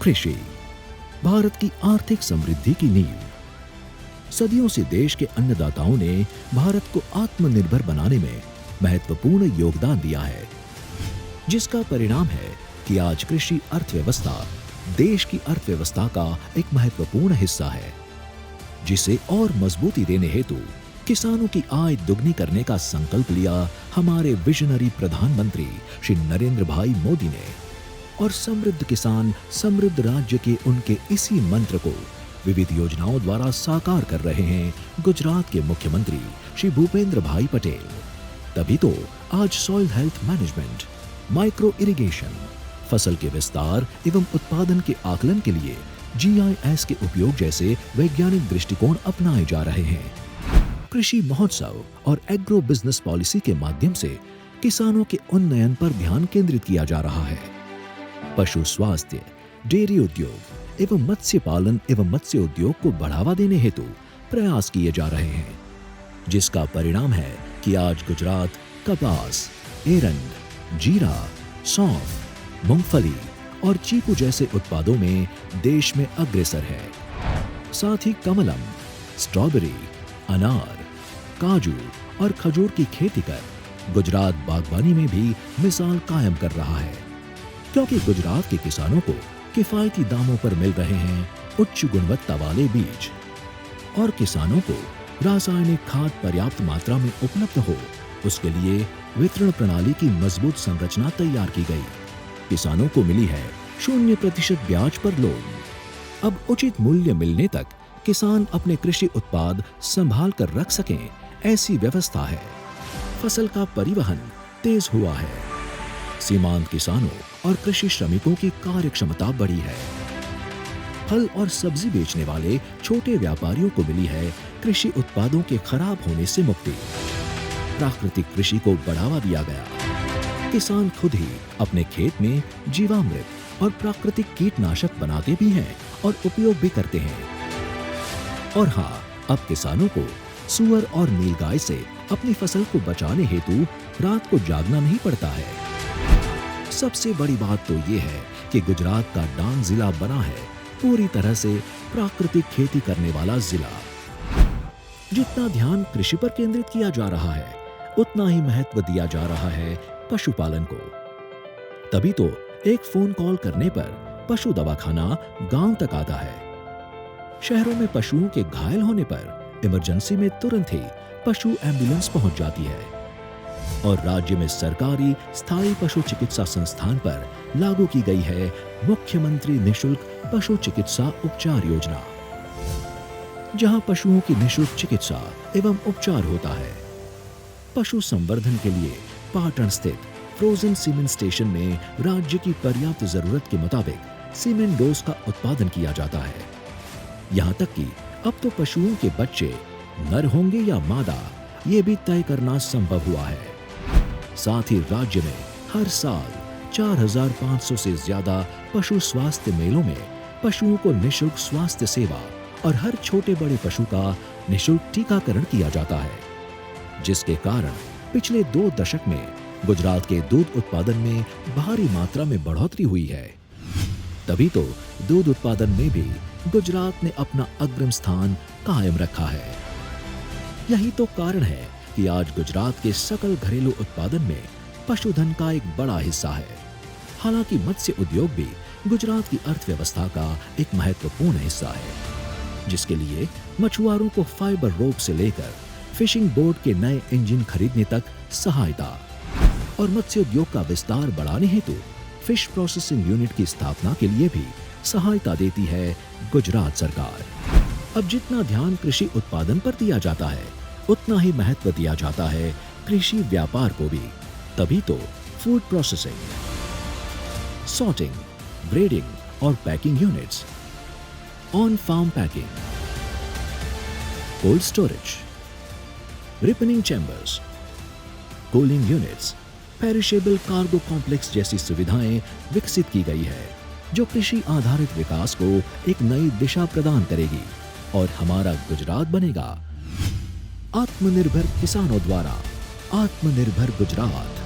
कृषि भारत की आर्थिक समृद्धि की नींव। सदियों से देश के अन्नदाताओं ने भारत को आत्मनिर्भर बनाने में महत्वपूर्ण योगदान दिया है, जिसका परिणाम है कि आज कृषि अर्थव्यवस्था देश की अर्थव्यवस्था का एक महत्वपूर्ण हिस्सा है, जिसे और मजबूती देने हेतु किसानों की आय दुगनी करने का संकल्प लिया हमारे विजनरी प्रधानमंत्री श्री नरेंद्र भाई मोदी ने। और समृद्ध किसान समृद्ध राज्य के उनके इसी मंत्र को विविध योजनाओं द्वारा साकार कर रहे हैं गुजरात के मुख्यमंत्री श्री भूपेंद्र भाई पटेल। तभी तो आज soil health management, micro irrigation, फसल के विस्तार एवं उत्पादन के आकलन के लिए GIS के उपयोग जैसे वैज्ञानिक दृष्टिकोण अपनाए जा रहे हैं। कृषि महोत्सव और एग्रो बिजनेस पॉलिसी के माध्यम से किसानों के उन्नयन पर ध्यान केंद्रित किया जा रहा है। पशु स्वास्थ्य, डेयरी उद्योग एवं मत्स्य पालन एवं मत्स्य उद्योग को बढ़ावा देने हेतु प्रयास किए जा रहे हैं, जिसका परिणाम है कि आज गुजरात कपास, एरंड, जीरा, सौंफ, मूंगफली और चीकू जैसे उत्पादों में देश में अग्रसर है। साथ ही कमलम, स्ट्रॉबेरी, अनार, काजू और खजूर की खेती कर गुजरात बागवानी में भी मिसाल कायम कर रहा है, क्योंकि गुजरात के किसानों को किफायती दामों पर मिल रहे हैं उच्च गुणवत्ता वाले बीज, और किसानों को रासायनिक खाद पर्याप्त मात्रा में उपलब्ध हो, उसके लिए वितरण प्रणाली की मजबूत संरचना तैयार की गई। किसानों को मिली है 0% ब्याज पर लोन। अब उचित मूल्य मिलने तक किसान अपने कृषि उत्पाद संभाल कर रख सकें, ऐसी व्यवस्था है। फसल का परिवहन तेज हुआ है। सीमांत किसानों और कृषि श्रमिकों की कार्यक्षमता बढ़ी है। फल और सब्जी बेचने वाले छोटे व्यापारियों को मिली है कृषि उत्पादों के खराब होने से मुक्ति। प्राकृतिक कृषि को बढ़ावा दिया गया। किसान खुद ही अपने खेत में जीवामृत और प्राकृतिक कीटनाशक बनाते भी हैं और उपयोग भी करते हैं। और हाँ, अब किसानों को सुअर और नीलगाय से अपनी फसल को बचाने हेतु रात को जागना नहीं पड़ता है। सबसे बड़ी बात तो ये है कि गुजरात का डांग जिला बना है पूरी तरह से प्राकृतिक खेती करने वाला जिला। जितना ध्यान कृषि पर केंद्रित किया जा रहा है, उतना ही महत्व दिया जा रहा है पशुपालन को। तभी तो एक फोन कॉल करने पर पशु दवाखाना गांव तक आता है। शहरों में पशुओं के घायल होने पर इमरजेंसी में तुरंत ही पशु एम्बुलेंस पहुंच जाती है। और राज्य में सरकारी स्थायी पशु चिकित्सा संस्थान पर लागू की गई है मुख्यमंत्री निशुल्क पशु चिकित्सा उपचार योजना, जहां पशुओं की निशुल्क चिकित्सा एवं उपचार होता है। पशु संवर्धन के लिए पाटन स्थित फ्रोजन सीमेंट स्टेशन में राज्य की पर्याप्त जरूरत के मुताबिक सीमेंट डोज का उत्पादन किया जाता है। यहाँ तक कि अब तो पशुओं के बच्चे नर होंगे या मादा, ये भी तय करना संभव हुआ है। साथ ही राज्य में हर साल 4500 से ज्यादा पशु स्वास्थ्य मेलों में पशुओं को निशुल्क स्वास्थ्य सेवा और हर छोटे बड़े पशु का निशुल्क टीकाकरण किया जाता है, जिसके कारण पिछले 2 दशक में गुजरात के दूध उत्पादन में भारी मात्रा में बढ़ोतरी हुई है। तभी तो दूध उत्पादन में भी गुजरात ने अपना अग्रिम स्थान कायम रखा है। यही तो कारण है कि आज गुजरात के सकल घरेलू उत्पादन में पशुधन का एक बड़ा हिस्सा है। हालांकि मत्स्य उद्योग भी गुजरात की अर्थव्यवस्था का एक महत्वपूर्ण हिस्सा है, जिसके लिए मछुआरों को फाइबर रोप से लेकर फिशिंग बोट के नए इंजन खरीदने तक सहायता और मत्स्य उद्योग का विस्तार बढ़ाने हेतु फिश प्रोसेसिंग यूनिट की स्थापना के लिए भी सहायता देती है गुजरात सरकार। अब जितना ध्यान कृषि उत्पादन पर दिया जाता है, उतना ही महत्व दिया जाता है कृषि व्यापार को भी। तभी तो फूड प्रोसेसिंग, सॉर्टिंग, ग्रेडिंग और packing units, on farm packing, cold storage, ripening chambers, cooling units, perishable cargo complex जैसी सुविधाएं विकसित की गई है, जो कृषि आधारित विकास को एक नई दिशा प्रदान करेगी और हमारा गुजरात बनेगा आत्मनिर्भर किसानों द्वारा आत्मनिर्भर गुजरात।